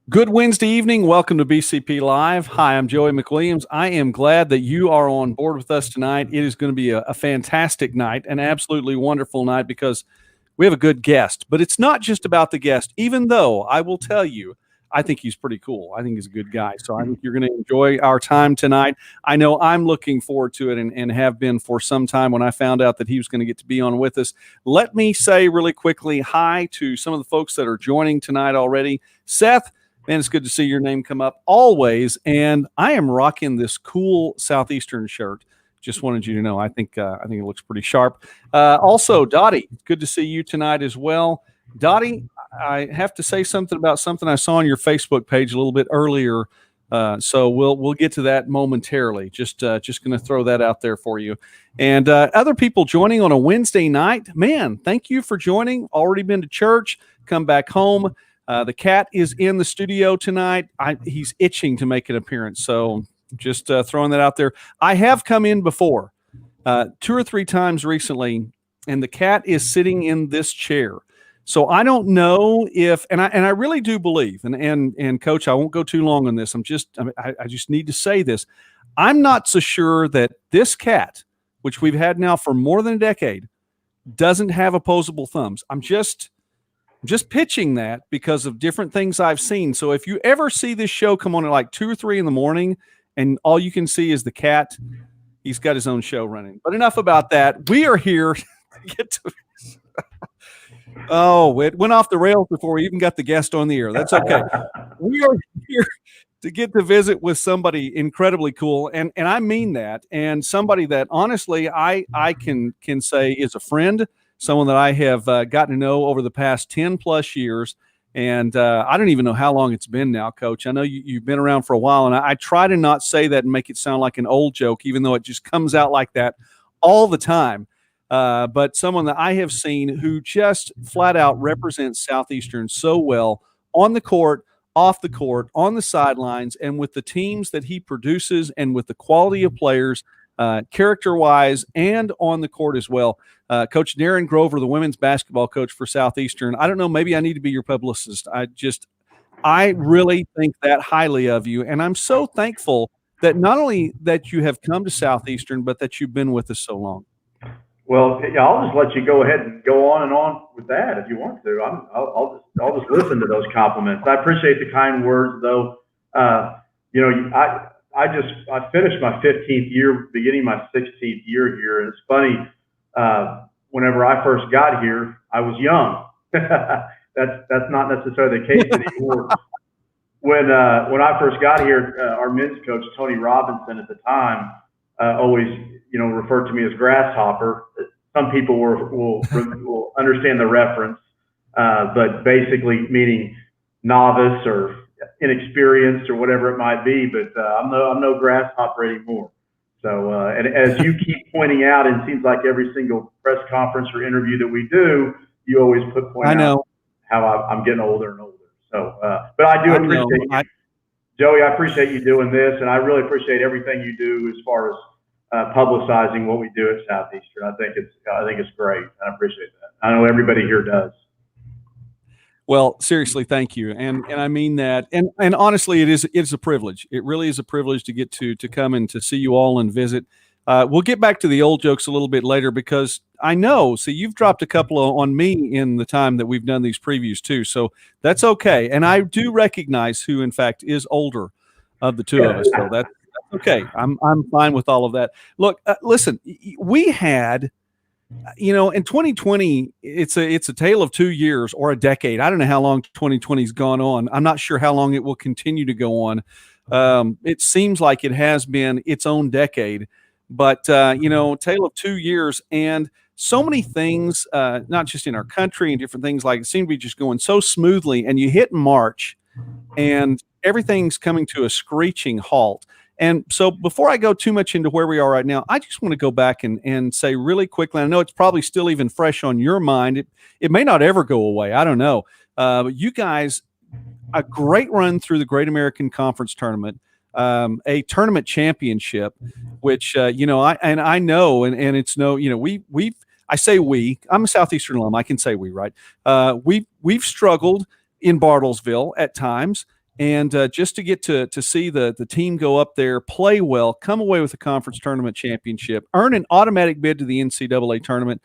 Good Wednesday evening. Welcome to BCP Live. Hi, I'm Joey McWilliams. I am glad that you are on board with us tonight. It is going to be a fantastic night, an absolutely wonderful night because we have a good guest. But it's not just about the guest, even though I will tell you, I think he's pretty cool. I think he's a good guy. So I think you're going to enjoy our time tonight. I know I'm looking forward to it and have been for some time when I found out that he was going to get to be on with us. Let me say really quickly hi to some of the folks that are joining tonight already. Seth. Man, it's good to see your name come up always. And I am rocking this cool Southeastern shirt. Just wanted you to know. I think it looks pretty sharp. Also, Dottie, good to see you tonight as well. Dottie, I have to say something about something I saw on your Facebook page a little bit earlier. So we'll get to that momentarily. Just going to throw that out there for you. And other people joining on a Wednesday night, man, thank you for joining. Already been to church, come back home. The cat is in the studio tonight. He's itching to make an appearance, so just throwing that out there. I have come in before 2 or 3 times recently, and the cat is sitting in this chair. So I don't know if, and I really do believe, and Coach, I won't go too long on this. I just need to say this. I'm not so sure that this cat, which we've had now for more than a decade, doesn't have opposable thumbs. I'm just pitching that because of different things I've seen. So if you ever see this show come on at like 2 or 3 in the morning and all you can see is the cat, he's got his own show running. But enough about that. We are here to get to Oh, it went off the rails before we even got the guest on the air. That's okay. We are here to get to visit with somebody incredibly cool. And I mean that. And somebody that honestly I can say is a friend, someone that I have gotten to know over the past 10 plus years. And I don't even know how long it's been now, Coach. I know you've been around for a while, and I try to not say that and make it sound like an old joke, even though it just comes out like that all the time. But someone that I have seen who just flat out represents Southeastern so well on the court, off the court, on the sidelines, and with the teams that he produces and with the quality of players, character-wise and on the court as well. Coach Darin Grover, the women's basketball coach for Southeastern. I don't know, maybe I need to be your publicist. I really think that highly of you, and I'm so thankful that not only that you have come to Southeastern, but that you've been with us so long. Well, I'll just let you go ahead and go on and on with that if you want to. I'll just listen to those compliments. I appreciate the kind words, though. I finished my 15th year, beginning my 16th year here, and it's funny. Whenever I first got here, I was young. That's not necessarily the case anymore. When I first got here, our men's coach Tony Robinson at the time always referred to me as Grasshopper. Some people will understand the reference, but basically meaning novice or inexperienced or whatever it might be. But I'm no grasshopper anymore. So, and as you keep pointing out, and it seems like every single press conference or interview that we do, you always point out how I'm getting older and older. So, but I do appreciate you, Joey. I appreciate you doing this, and I really appreciate everything you do as far as publicizing what we do at Southeastern. I think it's great. I appreciate that. I know everybody here does. Well, seriously, thank you, and I mean that, and honestly, it's a privilege. It really is a privilege to get to come and to see you all and visit. We'll get back to the old jokes a little bit later because I know. So you've dropped a couple on me in the time that we've done these previews too. So that's okay, and I do recognize who, in fact, is older of the two of us. So that's okay. I'm fine with all of that. Look, listen, we had. In 2020, it's a tale of 2 years or a decade. I don't know how long 2020's gone on. I'm not sure how long it will continue to go on. It seems like it has been its own decade, but tale of 2 years and so many things, not just in our country and different things like it seem to be just going so smoothly. And you hit March, and everything's coming to a screeching halt. And so before I go too much into where we are right now, I just want to go back and say really quickly, I know it's probably still even fresh on your mind. It may not ever go away. I don't know. But you guys, a great run through the Great American Conference Tournament, a tournament championship, which, I know, and it's no, I say we, I'm a Southeastern alum. I can say we, right? We've struggled in Bartlesville at times. And just to get to see the team go up there, play well, come away with a conference tournament championship, earn an automatic bid to the NCAA tournament.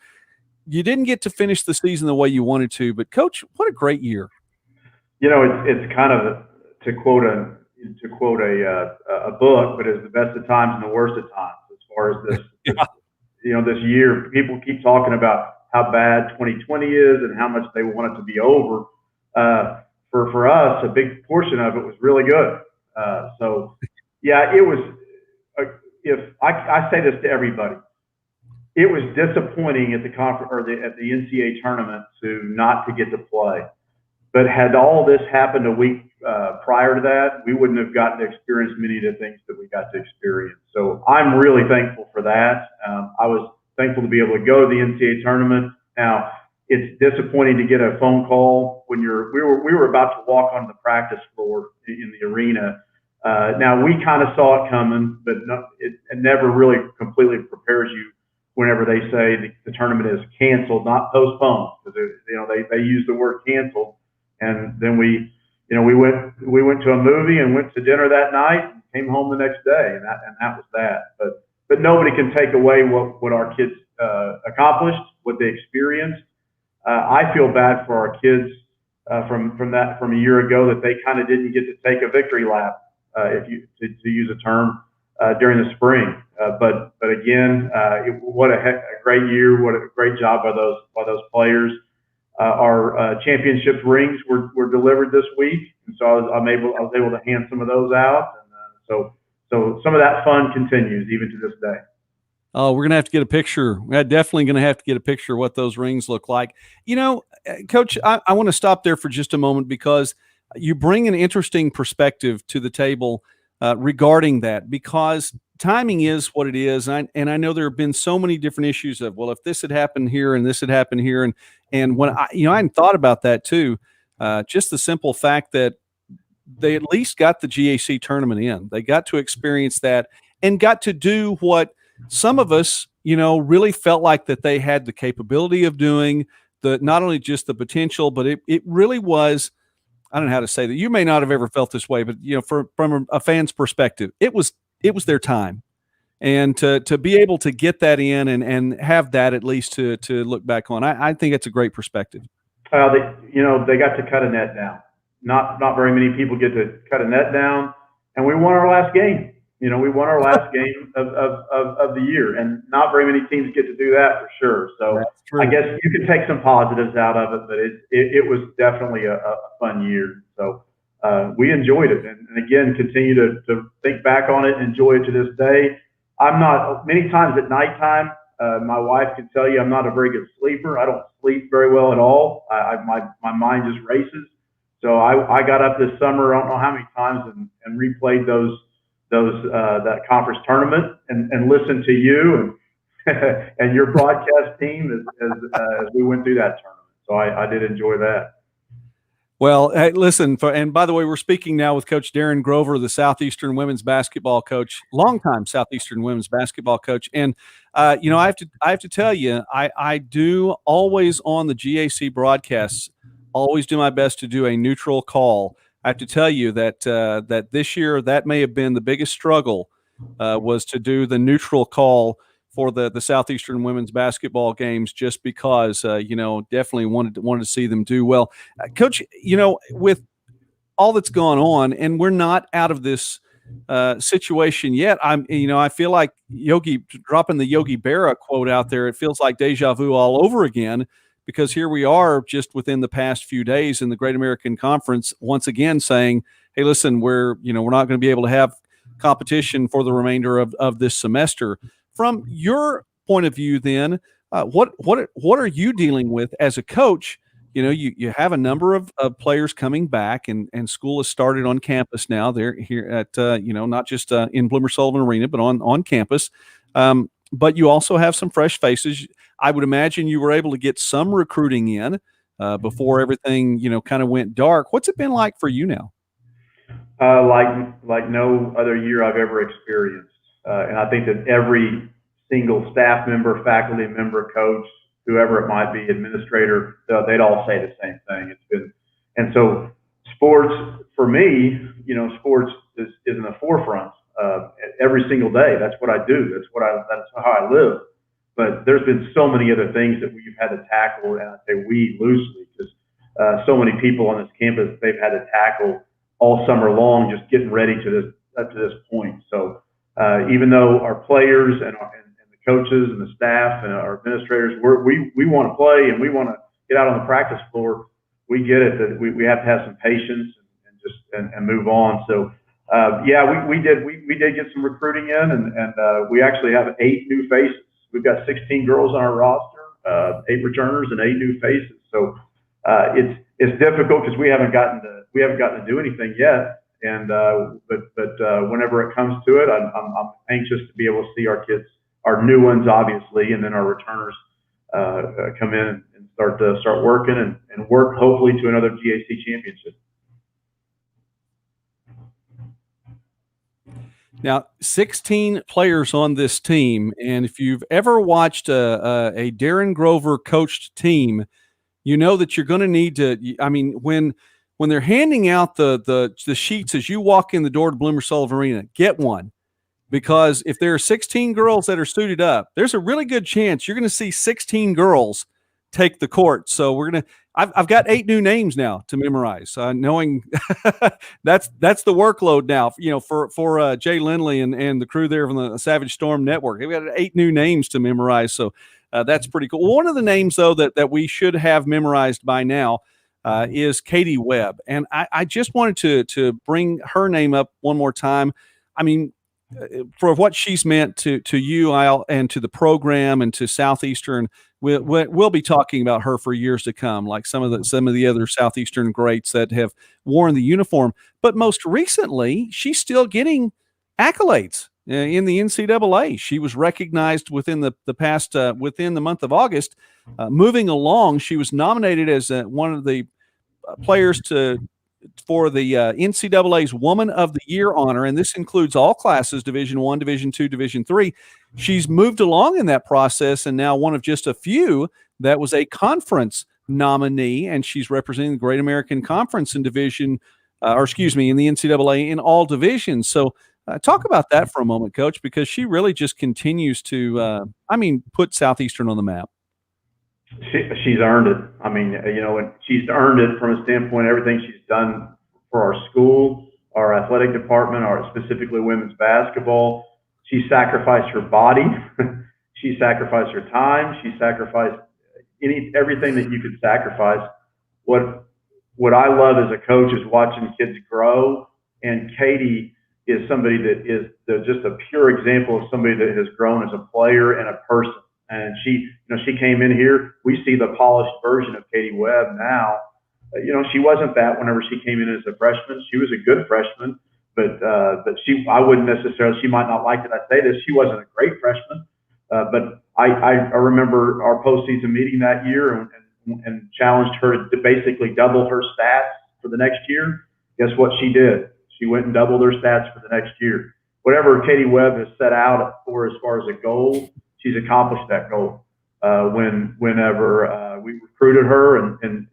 You didn't get to finish the season the way you wanted to, but Coach, what a great year. It's kind of to quote a book, but it's the best of times and the worst of times as far as this. This year, people keep talking about how bad 2020 is and how much they want it to be over. For us, a big portion of it was really good. It was. If I say this to everybody, it was disappointing at the conference or at the NCAA tournament not to get to play. But had all this happened a week prior to that, we wouldn't have gotten to experience many of the things that we got to experience. So I'm really thankful for that. I was thankful to be able to go to the NCAA tournament. Now, it's disappointing to get a phone call when we were about to walk on the practice floor in the arena. Now, we kind of saw it coming, but it never really completely prepares you whenever they say the tournament is canceled, not postponed, because they use the word canceled. And then we went to a movie and went to dinner that night and came home the next day, and that was that. But nobody can take away what our kids accomplished, what they experienced. I feel bad for our kids from a year ago that they kind of didn't get to take a victory lap, to use a term, during the spring. But again, what a great year! What a great job by those players. Our championship rings were delivered this week, and so I was able to hand some of those out, and so some of that fun continues even to this day. Oh, we're gonna have to get a picture. We're definitely gonna have to get a picture of what those rings look like. Coach, I want to stop there for just a moment because you bring an interesting perspective to the table regarding that, because timing is what it is. And I know there have been so many different issues of, well, if this had happened here and this had happened here. And when I hadn't thought about that too, just the simple fact that they at least got the GAC tournament in, they got to experience that and got to do what some of us, really felt like that they had the capability of doing, not only just the potential, but it really was, I don't know how to say that. You may not have ever felt this way, but from a fan's perspective, it was their time, and to be able to get that in and have that at least to look back on, I think it's a great perspective. They got to cut a net down. Not very many people get to cut a net down, and we won our last game. We won our last game of the year, and not very many teams get to do that for sure. So I guess you can take some positives out of it, but it was definitely a fun year. So we enjoyed it, and again, continue to think back on it, and enjoy it to this day. Many times at nighttime, my wife can tell you I'm not a very good sleeper. I don't sleep very well at all. My mind just races. So I got up this summer, I don't know how many times, and replayed that conference tournament and listened to you and your broadcast team as we went through that tournament. So I did enjoy that. Well, hey, listen, and by the way, we're speaking now with Coach Darin Grover, the Southeastern women's basketball coach, longtime Southeastern women's basketball coach. And, I have to tell you, I do always on the GAC broadcasts, always do my best to do a neutral call. I have to tell you that this year, that may have been the biggest struggle, was to do the neutral call for the Southeastern women's basketball games, just because, definitely wanted to see them do well. Coach, with all that's gone on, and we're not out of this situation yet. I feel like dropping the Yogi Berra quote out there, it feels like deja vu all over again, because here we are just within the past few days in the Great American Conference, once again saying, hey, listen, we're not going to be able to have competition for the remainder of this semester. From your point of view, then, what are you dealing with as a coach? You have a number of players coming back, and school has started on campus now. They're here at not just in Bloomer Sullivan Arena, but on campus. But you also have some fresh faces. I would imagine you were able to get some recruiting in before everything kind of went dark. What's it been like for you now? Like no other year I've ever experienced. And I think that every single staff member, faculty member, coach, whoever it might be, administrator, they'd all say the same thing. And so sports for me, sports is in the forefront every single day. That's what I do. That's how I live. But there's been so many other things that we've had to tackle, and I say we loosely because so many people on this campus they've had to tackle all summer long, just getting ready up to this point. So even though our players and the coaches and the staff and our administrators, we want to play and we want to get out on the practice floor, we get it that we have to have some patience and move on. So we did get some recruiting in, and we actually have 8 new faces. We've got 16 girls on our roster, 8 returners and 8 new faces. So it's difficult because we haven't gotten to do anything yet. And but whenever it comes to it, I'm anxious to be able to see our kids, our new ones, obviously, and then our returners come in and start working and work hopefully to another GAC championship. Now, 16 players on this team, and if you've ever watched a Darin Grover coached team, you know that you're going to need to. I mean, when they're handing out the sheets as you walk in the door to Bloomer Sullivan Arena, get one, because if there are 16 girls that are suited up, there's a really good chance you're going to see 16 girls take the court. So I've got 8 new names now to memorize, knowing that's the workload now, for Jay Lindley and the crew there from the Savage Storm Network. They've got 8 new names to memorize. So that's pretty cool. One of the names, though, that we should have memorized by now is Katie Webb. And I just wanted to bring her name up one more time. I mean, for what she's meant to you and to the program and to Southeastern, we'll be talking about her for years to come, like some of the other Southeastern greats that have worn the uniform. But most recently, she's still getting accolades in the NCAA. She was recognized within the month of August. Moving along, she was nominated as one of the players for the NCAA's Woman of the Year honor, and this includes all classes, Division I, Division II, Division III. She's moved along in that process and now one of just a few that was a conference nominee, and she's representing the Great American Conference in in the NCAA in all divisions. So talk about that for a moment, Coach, because she really just continues to, put Southeastern on the map. She's earned it. I mean, and she's earned it from a standpoint of everything she's done for our school, our athletic department, our specifically women's basketball. She sacrificed her body. She sacrificed her time. She sacrificed everything that you could sacrifice. What I love as a coach is watching kids grow, and Katie is somebody that is just a pure example of somebody that has grown as a player and a person. And she came in here. We see the polished version of Katie Webb now. She wasn't that whenever she came in as a freshman. She was a good freshman, but I wouldn't necessarily. She might not like that I say this. She wasn't a great freshman, but I remember our postseason meeting that year and challenged her to basically double her stats for the next year. Guess what she did? She went and doubled her stats for the next year. Whatever Katie Webb has set out for as far as a goal, she's accomplished that goal. Whenever we recruited her, and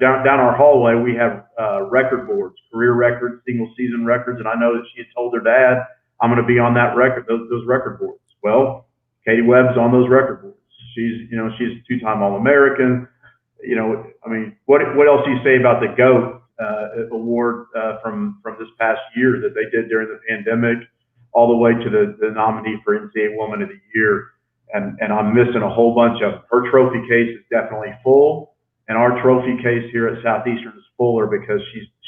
down our hallway, we have record boards, career records, single season records, and I know that she had told her dad, "I'm going to be on that record, those record boards." Well, Katie Webb's on those record boards. She's a 2-time All-American. What else do you say about the GOAT award from this past year that they did during the pandemic, all the way to the nominee for NCAA Woman of the Year? And I'm missing a whole bunch of them. Her trophy case is definitely full, and our trophy case here at Southeastern is fuller because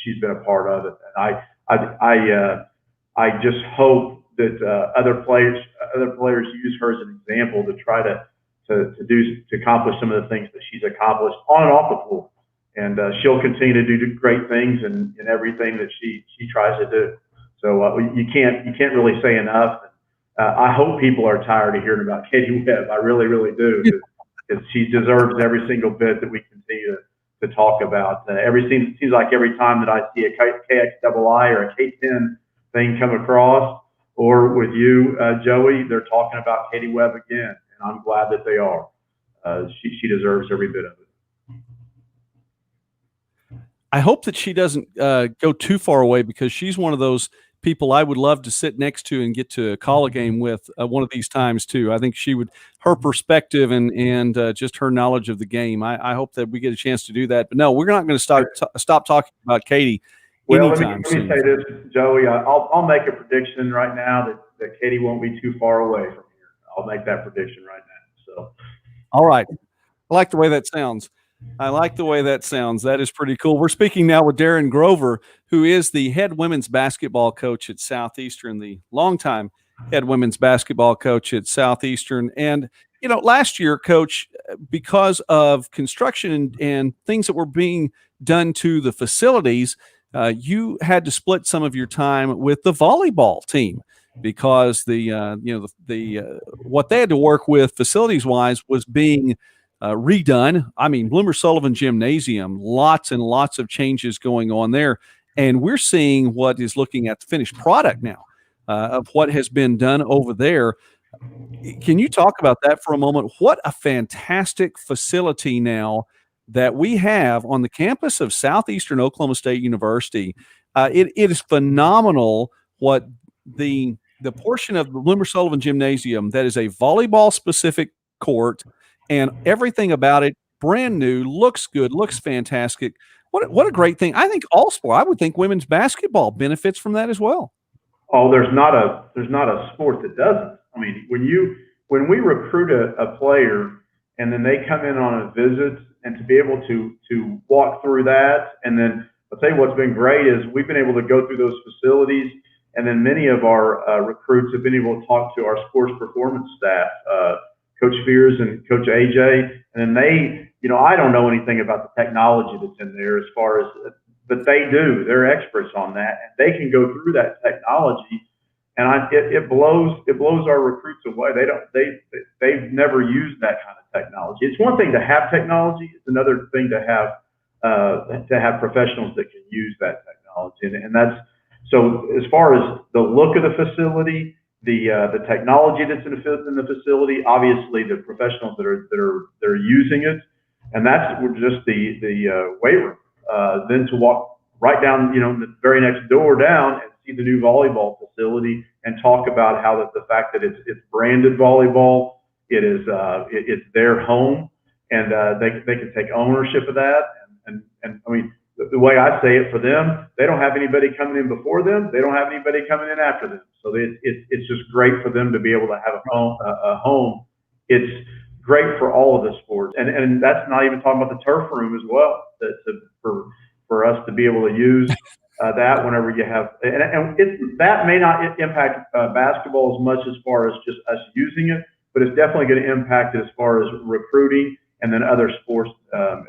she's been a part of it. And I just hope that other players use her as an example to try to accomplish some of the things that she's accomplished on and off the floor. And she'll continue to do great things in everything that she tries to do. So you can't really say enough. I hope people are tired of hearing about Katie Webb. I really, really do, because she deserves every single bit that we continue to talk about. Seems like every time that I see a KXII or a K10 thing come across, or with you, Joey, they're talking about Katie Webb again, and I'm glad that they are. She deserves every bit of it. I hope that she doesn't go too far away, because she's one of those people I would love to sit next to and get to call a game with one of these times too. I think her perspective and just her knowledge of the game. I hope that we get a chance to do that. But no, we're not going to stop talking about Katie Well, anytime let me soon. say this, Joey. I'll make a prediction right now that Katie won't be too far away from here. I'll make that prediction right now. So, all right. I like the way that sounds. That is pretty cool. We're speaking now with Darin Grover, who is the head women's basketball coach at Southeastern, the longtime head women's basketball coach at Southeastern. And, last year, Coach, because of construction and things that were being done to the facilities, you had to split some of your time with the volleyball team, because what they had to work with facilities wise was being redone. I mean, Bloomer Sullivan Gymnasium, lots and lots of changes going on there. And we're seeing what is looking at the finished product now of what has been done over there. Can you talk about that for a moment? What a fantastic facility now that we have on the campus of Southeastern Oklahoma State University. It is phenomenal what the portion of the Bloomer Sullivan Gymnasium that is a volleyball specific court, and everything about it brand new, looks good, looks fantastic. What a great thing. I think I would think women's basketball benefits from that as well. Oh, there's not a sport that doesn't. I mean, when we recruit a player and then they come in on a visit, and to be able to walk through that, and then I'll tell you what's been great is we've been able to go through those facilities, and then many of our recruits have been able to talk to our sports performance staff, Coach Fears and Coach AJ, and then I don't know anything about the technology that's in there as far as, but they do. They're experts on that, and they can go through that technology, and it blows our recruits away. They've never used that kind of technology. It's one thing to have technology; it's another thing to have professionals that can use that technology, and that's so. As far as the look of the facility, the technology that's in the facility, obviously the professionals that are using it, and that's just the weight room. Then to walk right down, the very next door down and see the new volleyball facility and talk about how the fact that it's branded volleyball, it's their home, and they can take ownership of that. And I mean, the way I say it, for them, they don't have anybody coming in before them. They don't have anybody coming in after them. So it's just great for them to be able to have a home. It's great for all of the sports, and that's not even talking about the turf room as well. For us to be able to use that whenever you have, that may not impact basketball as much as far as just us using it, but it's definitely going to impact it as far as recruiting and then other sports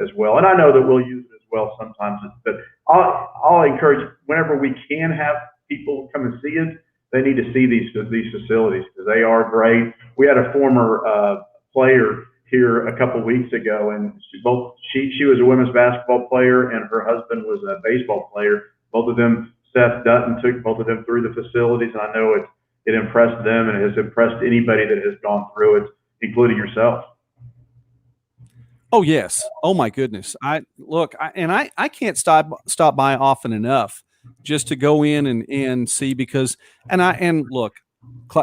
as well. And I know that we'll use it as well sometimes, but I'll encourage, whenever we can have people come and see it, they need to see these facilities, because they are great. We had a former player here a couple weeks ago, and she was a women's basketball player, and her husband was a baseball player. Both of them, Seth Dutton took both of them through the facilities, and I know it impressed them, and it has impressed anybody that has gone through it, including yourself. Oh yes. Oh my goodness. I can't stop by often enough just to go in and see, because look,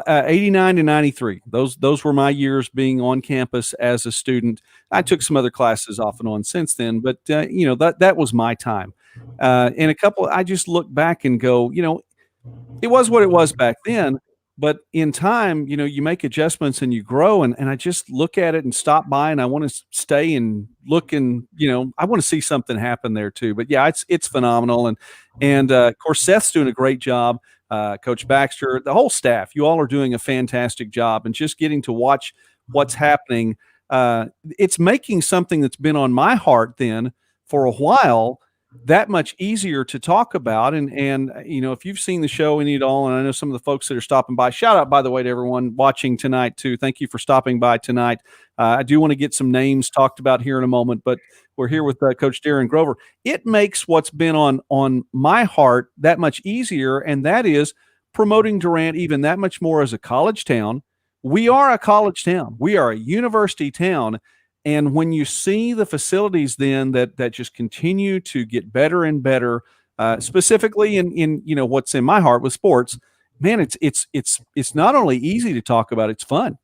89 to 93, those were my years being on campus as a student. I took some other classes off and on since then, but that was my time. And I just look back and go, it was what it was back then. But in time, you make adjustments and you grow, and I just look at it and stop by, and I want to stay and look, and I want to see something happen there too. But yeah, it's phenomenal, and of course Seth's doing a great job. Coach Baxter, the whole staff, you all are doing a fantastic job, and just getting to watch what's happening. It's making something that's been on my heart then for a while that much easier to talk about. And if you've seen the show any at all, and I know some of the folks that are stopping by, shout out, by the way, to everyone watching tonight too. Thank you for stopping by tonight. I do want to get some names talked about here in a moment, but we're here with Coach Darin Grover. It makes what's been on my heart that much easier, and that is promoting Durant even that much more as a college town. We are a college town. We are a university town. And when you see the facilities then that just continue to get better and better, specifically in what's in my heart with sports, man, it's not only easy to talk about, it's fun.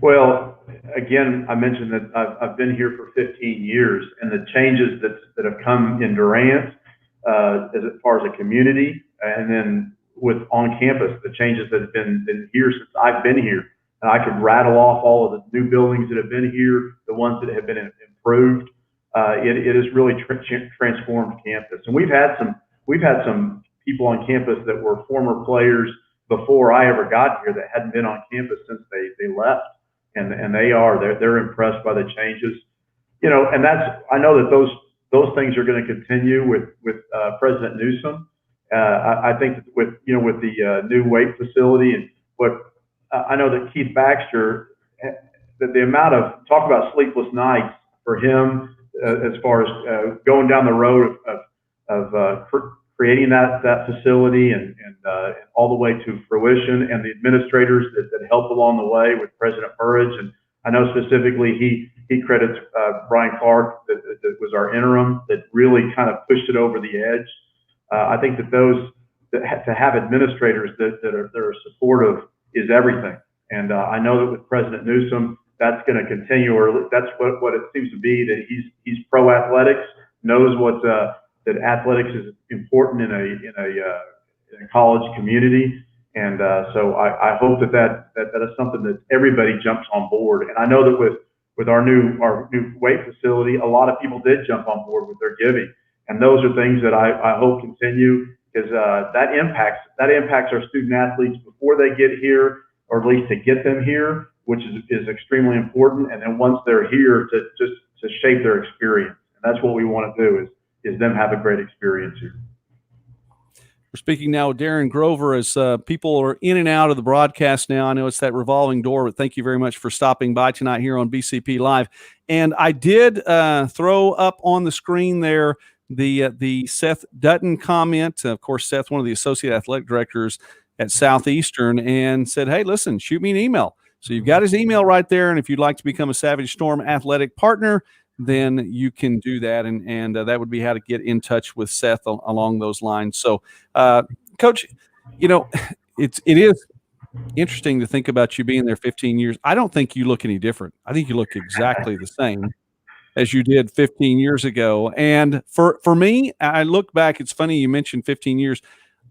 Well, again, I mentioned that I've been here for 15 years, and the changes that have come in Durant, as far as a community, and then with on campus, the changes that have been here since I've been here. And I could rattle off all of the new buildings that have been here, the ones that have been improved. It has really transformed campus, and we've had some people on campus that were former players before I ever got here that hadn't been on campus since they left. And they're impressed by the changes, and I know that those things are going to continue with President Newsom. I think that with the new weight facility and what I know that Keith Baxter, that the amount of talk about sleepless nights for him, as far as going down the road of creating that facility and all the way to fruition, and the administrators that helped along the way with President Burridge. And I know specifically he credits Bryan Clark, that was our interim, that really kind of pushed it over the edge. I think that to have administrators that are supportive is everything. And I know that with President Newsom, that's going to continue, or that's what it seems to be, that he's pro athletics, knows what that athletics is important in a college community, and so I hope that is something that everybody jumps on board. And I know that with our new weight facility, a lot of people did jump on board with their giving, and those are things that I hope continue, because that impacts our student athletes before they get here, or at least to get them here, which is extremely important, and then once they're here to shape their experience, and that's what we want to do is them have a great experience here. We're speaking now with Darin Grover as people are in and out of the broadcast now. I know it's that revolving door, but thank you very much for stopping by tonight here on BCP Live. And I did throw up on the screen there the Seth Dutton comment. Of course, Seth, one of the associate athletic directors at Southeastern, and said, hey, listen, shoot me an email. So you've got his email right there, and if you'd like to become a Savage Storm athletic partner, then you can do that, and that would be how to get in touch with Seth along those lines. So, Coach, it is interesting to think about you being there 15 years. I don't think you look any different. I think you look exactly the same as you did 15 years ago. And for me, I look back, it's funny you mentioned 15 years.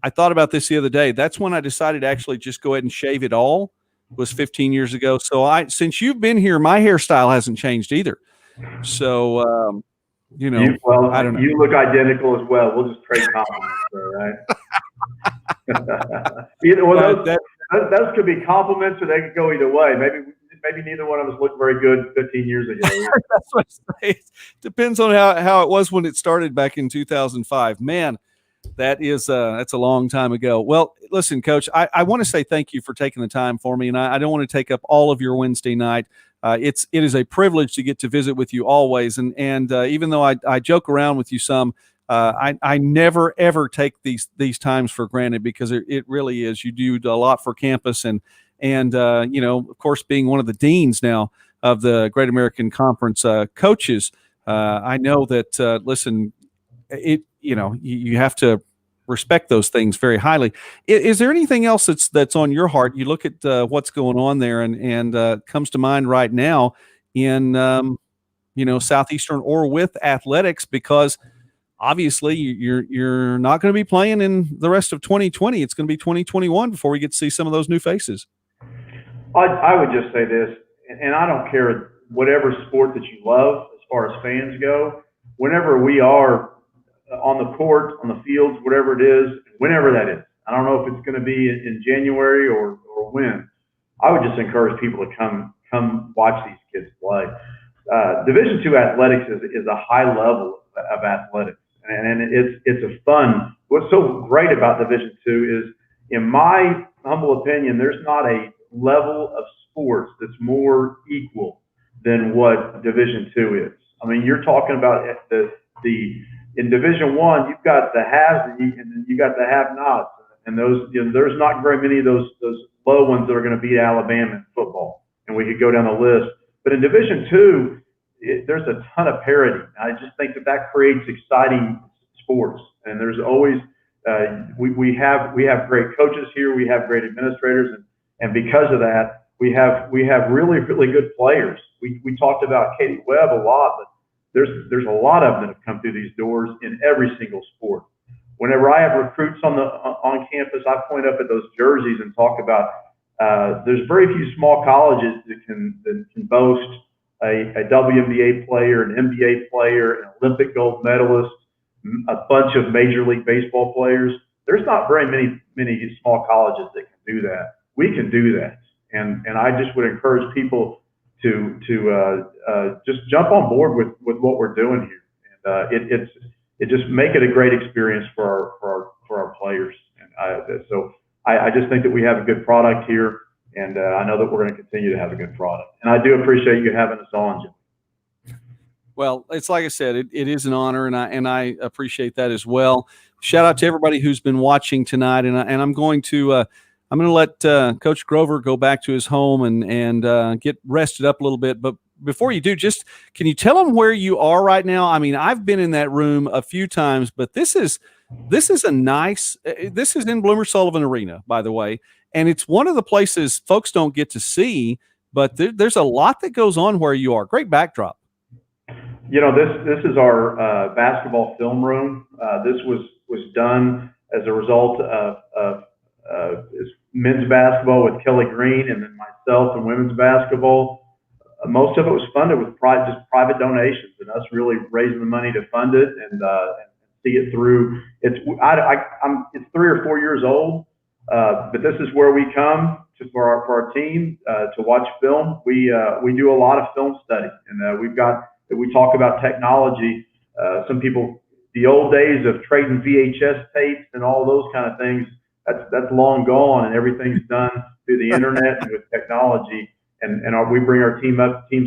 I thought about this the other day. That's when I decided to actually just go ahead and shave it all, was 15 years ago. So since you've been here, my hairstyle hasn't changed either. So, I don't know. You look identical as well. We'll just trade compliments, all right? Those could be compliments, or they could go either way. Maybe neither one of us looked very good 15 years ago. That's what I say. Depends on how it was when it started back in 2005. Man, that's a long time ago. Well, listen, Coach, I want to say thank you for taking the time for me, and I don't want to take up all of your Wednesday night. It is a privilege to get to visit with you always, and even though I joke around with you some, I never ever take these times for granted, because it really is. You do a lot for campus, and of course, being one of the deans now of the Great American Conference coaches, I know that listen, you have to respect those things very highly. Is there anything else that's on your heart? You look at what's going on there, and comes to mind right now in Southeastern or with athletics, because obviously you're not going to be playing in the rest of 2020. It's going to be 2021 before we get to see some of those new faces. I would just say this, and I don't care whatever sport that you love as far as fans go, whenever we are on the court, on the fields, whatever it is, whenever that is. I don't know if it's going to be in January or when. I would just encourage people to come watch these kids play. Division II athletics is a high level of athletics, and it's a fun. What's so great about Division II is, in my humble opinion, there's not a level of sports that's more equal than what Division II is. I mean, you're talking about in Division I, you've got the haves and you got the have-nots, and those there's not very many of those low ones that are going to beat Alabama in football, and we could go down the list. But in Division II, there's a ton of parity. I just think that creates exciting sports, and there's always we have great coaches here, we have great administrators, and because of that, we have really good players. We talked about Katie Webb a lot, but there's a lot of them that have come through these doors in every single sport. Whenever I have recruits on campus, I point up at those jerseys and talk about there's very few small colleges that can boast a WNBA player, an NBA player, an Olympic gold medalist, a bunch of Major League Baseball players. There's not very many small colleges that can do that. We can do that, and I just would encourage people to just jump on board with what we're doing here, and it just make it a great experience for our players. And so I just think that we have a good product here, and I know that we're going to continue to have a good product. And I do appreciate you having us on, Jim. Well, it's like I said, it is an honor, and I appreciate that as well. Shout out to everybody who's been watching tonight, and I'm going to let Coach Grover go back to his home and get rested up a little bit. But before you do, just can you tell them where you are right now? I mean, I've been in that room a few times, but this is a nice. This is in Bloomer Sullivan Arena, by the way, and it's one of the places folks don't get to see. But there's a lot that goes on where you are. Great backdrop. You know, this is our basketball film room. This was done as a result of men's basketball with Kelly Green, and then myself and women's basketball. Most of it was funded with just private donations, and us really raising the money to fund it and see it through. It's 3 or 4 years old, but this is where we come for our team to watch film. We do a lot of film study, and we talk about technology. Some people, the old days of trading VHS tapes and all those kind of things, that's long gone, and everything's done through the internet and with technology. And we bring our teams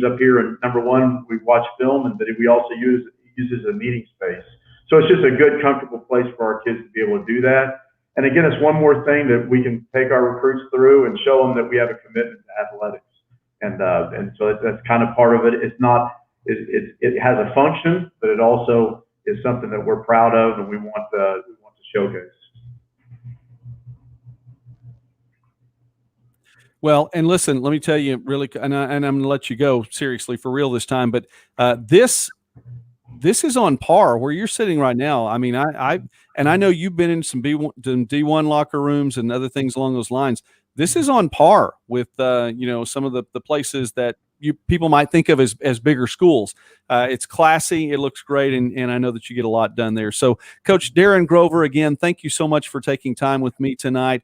up here, and number one, we watch film, and we also use as a meeting space. So it's just a good, comfortable place for our kids to be able to do that. And again, it's one more thing that we can take our recruits through and show them that we have a commitment to athletics. And so that's kind of part of it. It's not, it has a function, but it also is something that we're proud of and we want to showcase. Well, and listen, let me tell you really, and I'm going to let you go seriously for real this time, but this is on par where you're sitting right now. I mean, I know you've been in some D1 locker rooms and other things along those lines. This is on par with, some of the places that people might think of as bigger schools. It's classy. It looks great. And I know that you get a lot done there. So Coach Darin Grover, again, thank you so much for taking time with me tonight.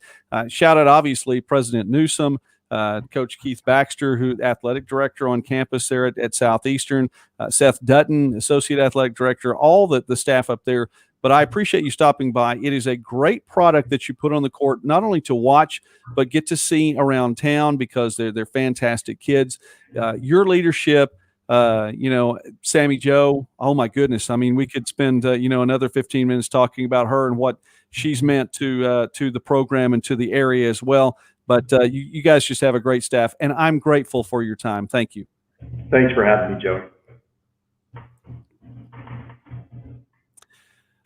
Shout out, obviously, President Newsom, Coach Keith Baxter, who athletic director on campus there at Southeastern, Seth Dutton, associate athletic director, all the staff up there. But I appreciate you stopping by. It is a great product that you put on the court, not only to watch, but get to see around town because they're fantastic kids. Your leadership, Sammy Jo, oh my goodness. I mean, we could spend, another 15 minutes talking about her and what she's meant to the program and to the area as well. But you guys just have a great staff, and I'm grateful for your time. Thank you. Thanks for having me, Joey.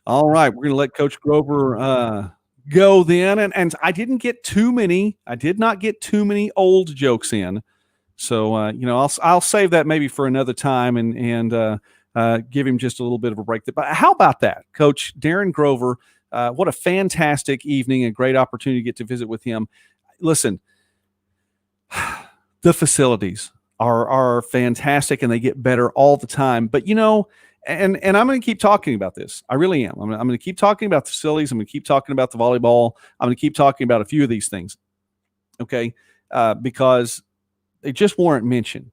All right, we're going to let Coach Grover go then, and I did not get too many old jokes in, so I'll save that maybe for another time and give him just a little bit of a break. But how about that, Coach Darin Grover? What a fantastic evening, a great opportunity to get to visit with him. Listen, the facilities are fantastic, and they get better all the time. But And I'm going to keep talking about this. I really am. I'm going to keep talking about the facilities. I'm going to keep talking about the volleyball. I'm going to keep talking about a few of these things, okay, because they just weren't mentioned.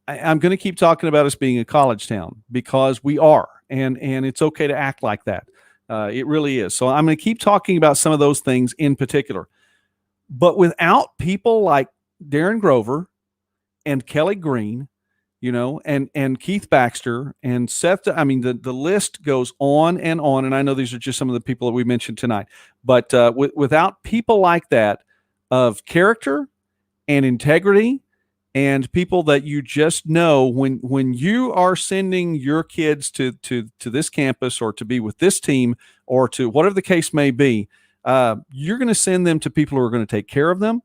I'm going to keep talking about us being a college town because we are, and it's okay to act like that. It really is. So I'm going to keep talking about some of those things in particular. But without people like Darin Grover and Kelly Green, and Keith Baxter and Seth, I mean, the list goes on, and I know these are just some of the people that we mentioned tonight, but without people like that of character and integrity and people that you just know. When you are sending your kids to this campus, or to be with this team, or to whatever the case may be, you're going to send them to people who are going to take care of them,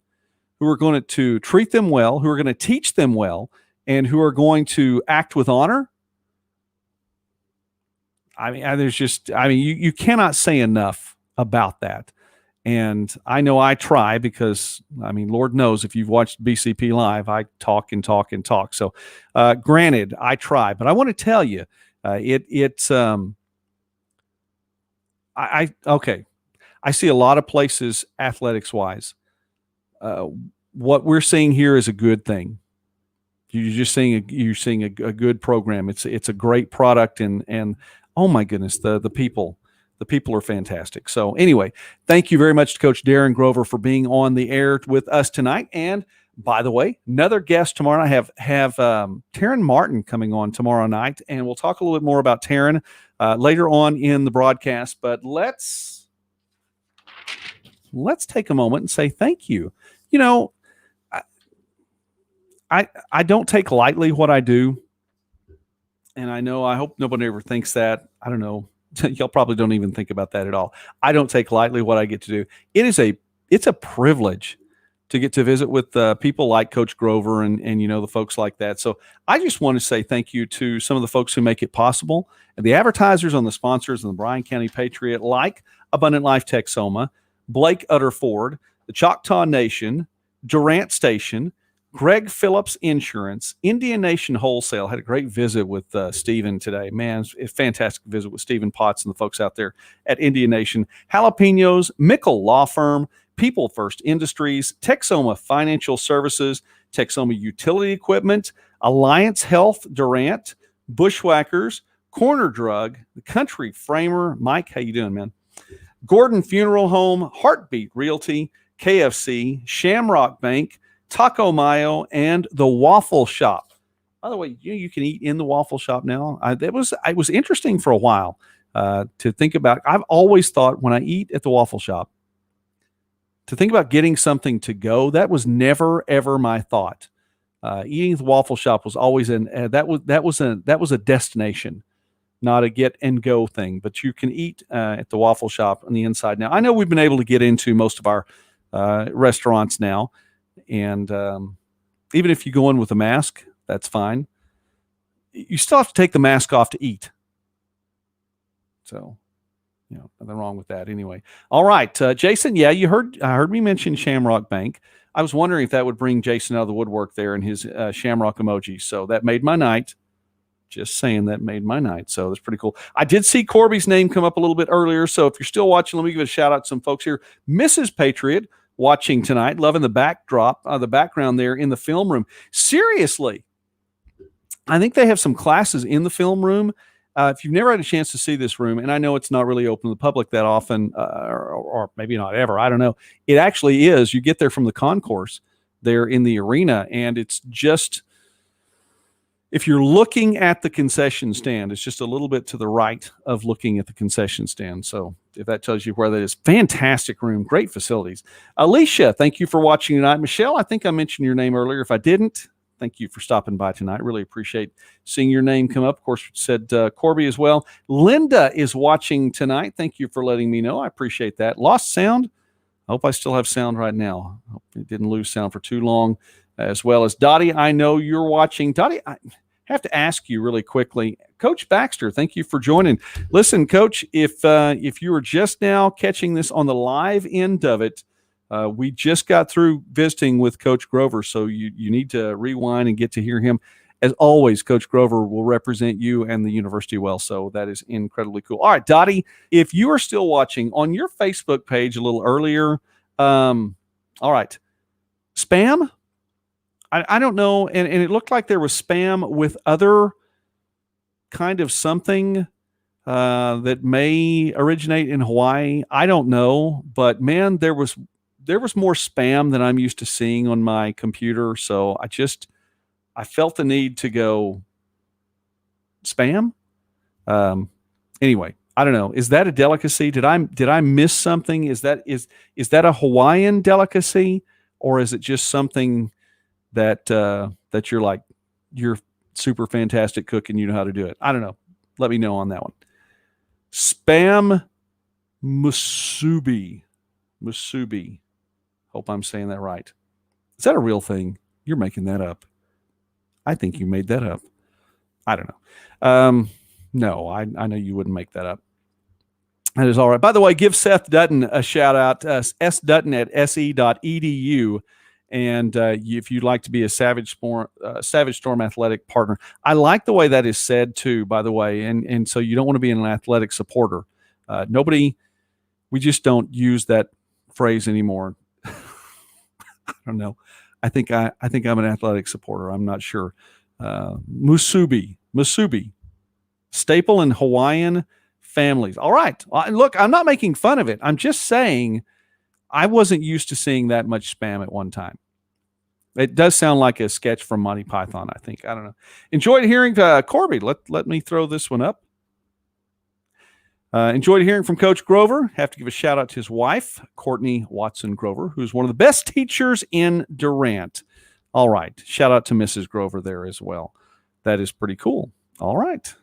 who are going to treat them well, who are going to teach them well, and who are going to act with honor. I mean, you cannot say enough about that. And I know I try, because, I mean, Lord knows, if you've watched BCP Live, I talk and talk and talk. So, granted, I try, but I want to tell you, okay. I see a lot of places, athletics wise. What we're seeing here is a good thing. You're seeing a good program. It's a great product, and oh my goodness, the people are fantastic. So anyway, thank you very much to Coach Darin Grover for being on the air with us tonight. And by the way, another guest tomorrow. I have Taryn Martin coming on tomorrow night, and we'll talk a little bit more about Taryn later on in the broadcast. But let's take a moment and say thank you. You know, I don't take lightly what I do, and I hope nobody ever thinks that. I don't know. Y'all probably don't even think about that at all. I don't take lightly what I get to do. It's a privilege to get to visit with people like Coach Grover and the folks like that. So I just want to say thank you to some of the folks who make it possible, and the advertisers on the sponsors and the Bryan County Patriot, like Abundant Life Texoma, Blake Utterford, the Choctaw Nation, Durant Station, Greg Phillips Insurance, Indian Nation Wholesale. Had a great visit with Stephen today. Man, it's a fantastic visit with Stephen Potts and the folks out there at Indian Nation. Jalapenos, Mickle Law Firm, People First Industries, Texoma Financial Services, Texoma Utility Equipment, Alliance Health Durant, Bushwhackers, Corner Drug, The Country Framer. Mike, how you doing, man? Gordon Funeral Home, Heartbeat Realty, KFC, Shamrock Bank, Taco Mayo, and the Waffle Shop. By the way, you can eat in the Waffle Shop now. It was interesting for a while to think about. I've always thought, when I eat at the Waffle Shop, to think about getting something to go. That was never ever my thought. Eating at the Waffle Shop was always that was a destination, not a get and go thing. But you can eat at the Waffle Shop on the inside now. I know we've been able to get into most of our restaurants now. And even if you go in with a mask, that's fine. You still have to take the mask off to eat. So, nothing wrong with that anyway. All right, Jason, yeah, I heard me mention Shamrock Bank. I was wondering if that would bring Jason out of the woodwork there in his Shamrock emoji. So that made my night. Just saying, that made my night. So that's pretty cool. I did see Corby's name come up a little bit earlier. So if you're still watching, let me give a shout out to some folks here. Mrs. Patriot, watching tonight, loving the background there in the film room. Seriously, I think they have some classes in the film room. If you've never had a chance to see this room, and I know it's not really open to the public that often, or maybe not ever, I don't know. It actually is. You get there from the concourse there in the arena, and it's just, if you're looking at the concession stand, it's just a little bit to the right of looking at the concession stand. So if that tells you where that is, fantastic room, great facilities. Alicia, thank you for watching tonight. Michelle, I think I mentioned your name earlier. If I didn't, thank you for stopping by tonight. Really appreciate seeing your name come up. Of course, said Corby as well. Linda is watching tonight. Thank you for letting me know. I appreciate that. Lost sound? I hope I still have sound right now. I hope it didn't lose sound for too long. As well as Dottie, I know you're watching. Dottie, I have to ask you really quickly. Coach Baxter, thank you for joining. Listen, Coach, if you were just now catching this on the live end of it, we just got through visiting with Coach Grover, so you need to rewind and get to hear him. As always, Coach Grover will represent you and the university well, so that is incredibly cool. All right, Dottie, if you are still watching, on your Facebook page a little earlier, all right, spam? I don't know, and it looked like there was spam with other kind of something that may originate in Hawaii. I don't know, but man, there was more spam than I'm used to seeing on my computer. So I felt the need to go spam. Anyway, I don't know. Is that a delicacy? Did I miss something? Is that a Hawaiian delicacy, or is it just something that that you're super fantastic cook and you know how to do it. I don't know. Let me know on that one. Spam musubi. Hope I'm saying that right. Is that a real thing? You're making that up. I think you made that up. I don't know. No, I know you wouldn't make that up. That is all right. By the way, give Seth Dutton a shout out, sdutton at se.edu. And if you'd like to be a Savage Storm athletic partner, I like the way that is said too, by the way. And so you don't want to be an athletic supporter. We just don't use that phrase anymore. I don't know. I think I'm an athletic supporter. I'm not sure. Musubi, staple in Hawaiian families. All right. Look, I'm not making fun of it. I'm just saying I wasn't used to seeing that much spam at one time. It does sound like a sketch from Monty Python, I think. I don't know. Enjoyed hearing Corby. Let me throw this one up. Enjoyed hearing from Coach Grover. Have to give a shout out to his wife, Courtney Watson Grover, who's one of the best teachers in Durant. All right. Shout out to Mrs. Grover there as well. That is pretty cool. All right.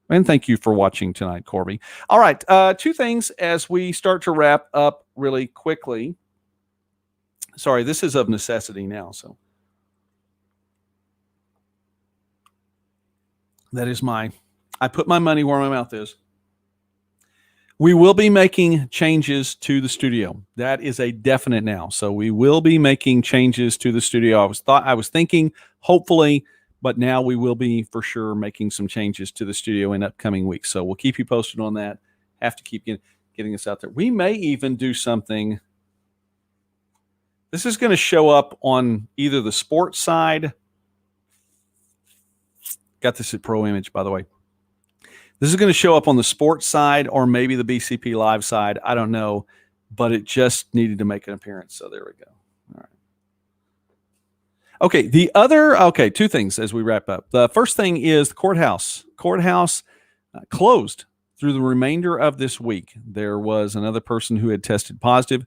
And thank you for watching tonight, Corby. All right. Two things as we start to wrap up really quickly. Sorry, this is of necessity now. So that is I put my money where my mouth is. We will be making changes to the studio. That is a definite now. So we will be making changes to the studio. I was thinking, hopefully, but now we will be for sure making some changes to the studio in upcoming weeks. So we'll keep you posted on that. Have to keep getting this out there. We may even do something. This is going to show up on either the sports side. Got this at Pro Image, by the way. This is going to show up on the sports side or maybe the BCP Live side. I don't know, but it just needed to make an appearance. So there we go. All right. Okay, two things as we wrap up. The first thing is the courthouse. Courthouse closed through the remainder of this week. There was another person who had tested positive,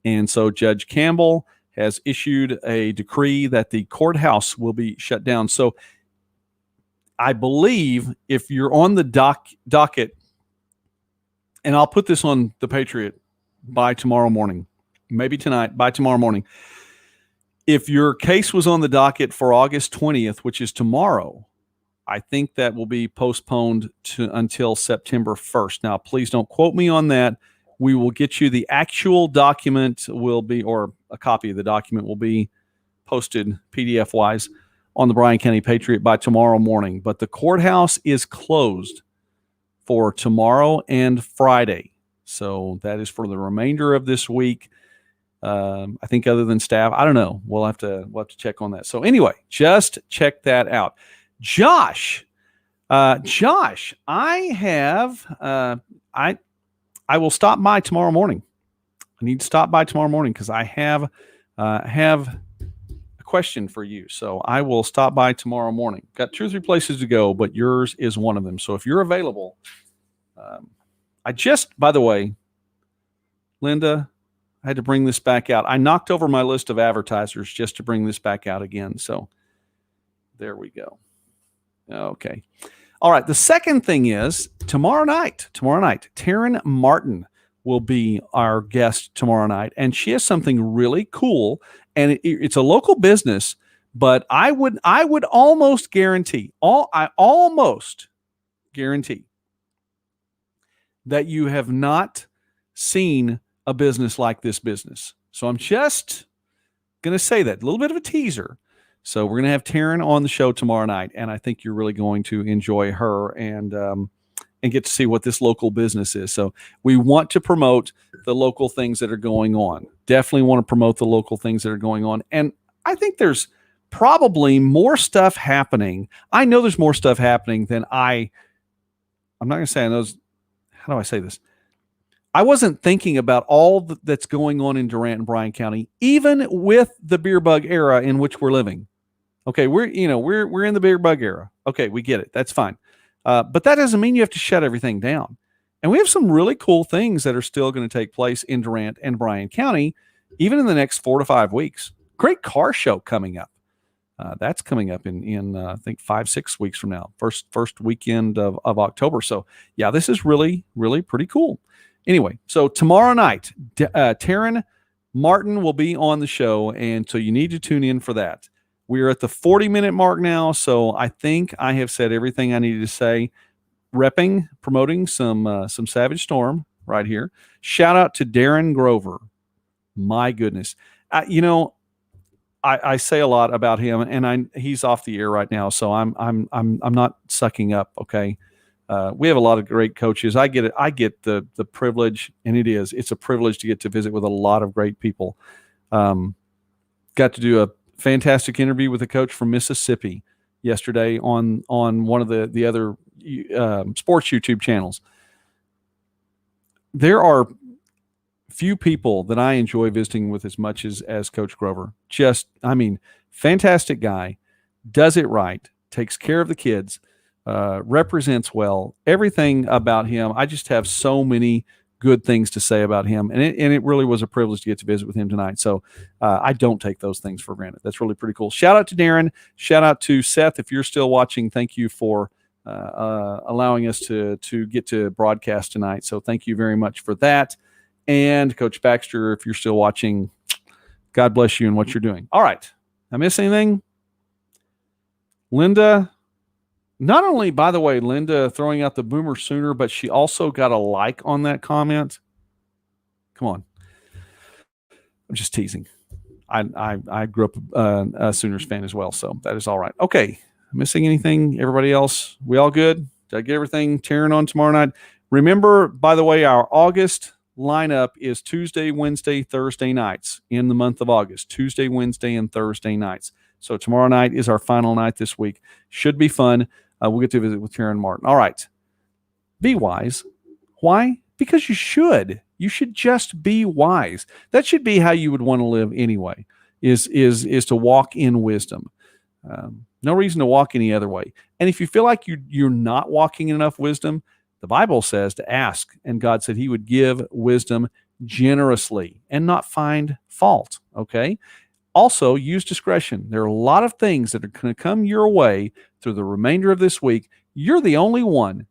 and so Judge Campbell has issued a decree that the courthouse will be shut down. So I believe if you're on the docket, and I'll put this on the Patriot by tomorrow morning, maybe tonight, by tomorrow morning. If your case was on the docket for August 20th, which is tomorrow, I think that will be postponed until September 1st. Now, please don't quote me on that. We will get you the actual document or a copy of the document will be posted PDF-wise on the Bryan County Patriot by tomorrow morning. But the courthouse is closed for tomorrow and Friday. So that is for the remainder of this week. I think other than staff, I don't know. We'll have to check on that. So anyway, just check that out. Josh, I will stop by tomorrow morning. I need to stop by tomorrow morning because I have a question for you. So I will stop by tomorrow morning. Got 2 or 3 places to go, but yours is one of them. So if you're available, by the way, Linda, I had to bring this back out. I knocked over my list of advertisers just to bring this back out again. So there we go. Okay. All right. The second thing is tomorrow night, Darin Martin will be our guest tomorrow night. And she has something really cool. And it's a local business, but I would almost guarantee, I almost guarantee that you have not seen a business like this business. So I'm just going to say that, a little bit of a teaser. So we're going to have Darin on the show tomorrow night, and I think you're really going to enjoy her and get to see what this local business is. So we want to promote the local things that are going on. Definitely want to promote the local things that are going on. And I think there's probably more stuff happening. I know there's more stuff happening than I'm not going to say I know. How do I say this? I wasn't thinking about all that's going on in Durant and Bryan County, even with the beer bug era in which we're living. Okay, we're in the beer bug era. Okay, we get it. That's fine. But that doesn't mean you have to shut everything down. And we have some really cool things that are still going to take place in Durant and Bryan County, even in the next 4 to 5 weeks. Great car show coming up. That's coming up in I think 5-6 weeks from now, first weekend of October. So yeah, this is really, really pretty cool. Anyway, so tomorrow night, Darin Martin will be on the show, and so you need to tune in for that. We're at the 40-minute mark now, so I think I have said everything I needed to say. Promoting some Savage Storm right here. Shout out to Darin Grover. My goodness, I say a lot about him, and he's off the air right now, so I'm not sucking up. Okay, we have a lot of great coaches. I get it. I get the privilege, and it's a privilege to get to visit with a lot of great people. Got to do a fantastic interview with a coach from Mississippi yesterday on one of the other sports YouTube channels. There are few people that I enjoy visiting with as much as Coach Grover. Fantastic guy, does it right, takes care of the kids, represents well. Everything about him, I just have so many good things to say about him, and it really was a privilege to get to visit with him tonight. So I don't take those things for granted. That's really pretty cool. Shout out to Darin. Shout out to Seth. If you're still watching, thank you for allowing us to get to broadcast tonight. So thank you very much for that. And Coach Baxter, if you're still watching, God bless you and what you're doing. All right. I miss anything? Linda, not only, by the way, Linda throwing out the Boomer Sooner, but she also got a like on that comment. Come on. I'm just teasing. I grew up a Sooners fan as well, so that is all right. Okay. Missing anything? Everybody else? We all good? Did I get everything? Tearing on tomorrow night? Remember, by the way, our August lineup is Tuesday, Wednesday, Thursday nights in the month of August. Tuesday, Wednesday, and Thursday nights. So tomorrow night is our final night this week. Should be fun. We'll get to visit with Darin Martin. All right. Be wise. Why? Because you should. You should just be wise. That should be how you would want to live anyway, is to walk in wisdom. No reason to walk any other way. And if you feel like you're not walking in enough wisdom, the Bible says to ask, and God said he would give wisdom generously and not find fault, okay? Also, use discretion. There are a lot of things that are going to come your way through the remainder of this week. You're the only one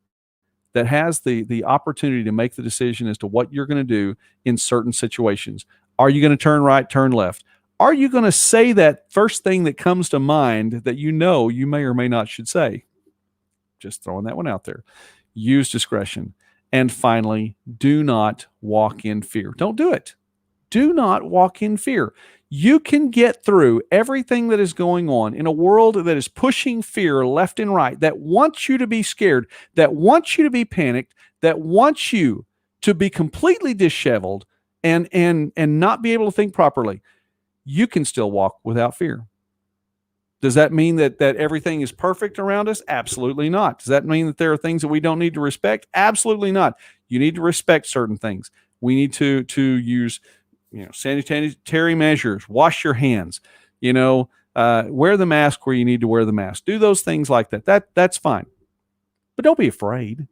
that has the opportunity to make the decision as to what you're going to do in certain situations. Are you going to turn right, turn left? Are you going to say that first thing that comes to mind that you may or may not should say? Just throwing that one out there. Use discretion. And finally, do not walk in fear. Don't do it. Do not walk in fear. You can get through everything that is going on in a world that is pushing fear left and right, that wants you to be scared, that wants you to be panicked, that wants you to be completely disheveled and not be able to think properly. You can still walk without fear. Does that mean that everything is perfect around us? Absolutely not. Does that mean that there are things that we don't need to respect? Absolutely not. You need to respect certain things. We need to use, sanitary measures, wash your hands, wear the mask where you need to wear the mask. Do those things like that. That's fine. But don't be afraid.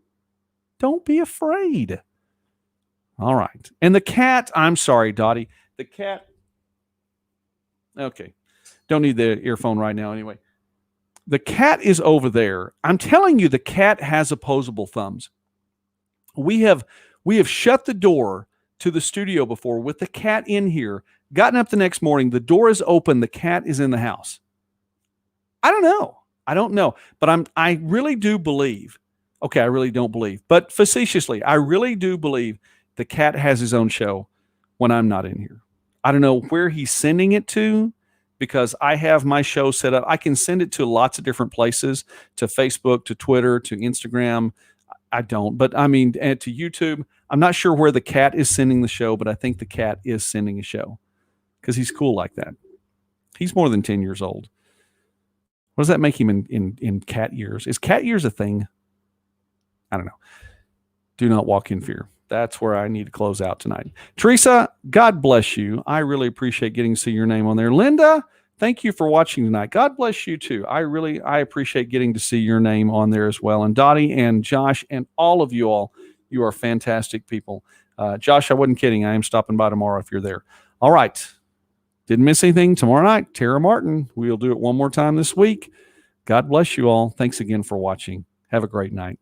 Don't be afraid. All right. And the cat, I'm sorry, Dottie. The cat, okay. Don't need the earphone right now anyway. The cat is over there. I'm telling you, the cat has opposable thumbs. We have shut the door to the studio before with the cat in here, gotten up the next morning, the door is open, the cat is in the house. I don't know. But I really do believe, okay, I really don't believe, but facetiously, I really do believe the cat has his own show when I'm not in here. I don't know where he's sending it to, because I have my show set up. I can send it to lots of different places, to Facebook, to Twitter, to Instagram. I don't, but and to YouTube. I'm not sure where the cat is sending the show, but I think the cat is sending a show because he's cool like that. He's more than 10 years old. What does that make him in cat years? Is cat years a thing? I don't know. Do not walk in fear. That's where I need to close out tonight. Teresa, God bless you. I really appreciate getting to see your name on there. Linda, thank you for watching tonight. God bless you too. I appreciate getting to see your name on there as well. And Dottie and Josh and all of you all, you are fantastic people. Josh, I wasn't kidding. I am stopping by tomorrow if you're there. All right. Didn't miss anything. Tomorrow night, Tara Martin. We'll do it one more time this week. God bless you all. Thanks again for watching. Have a great night.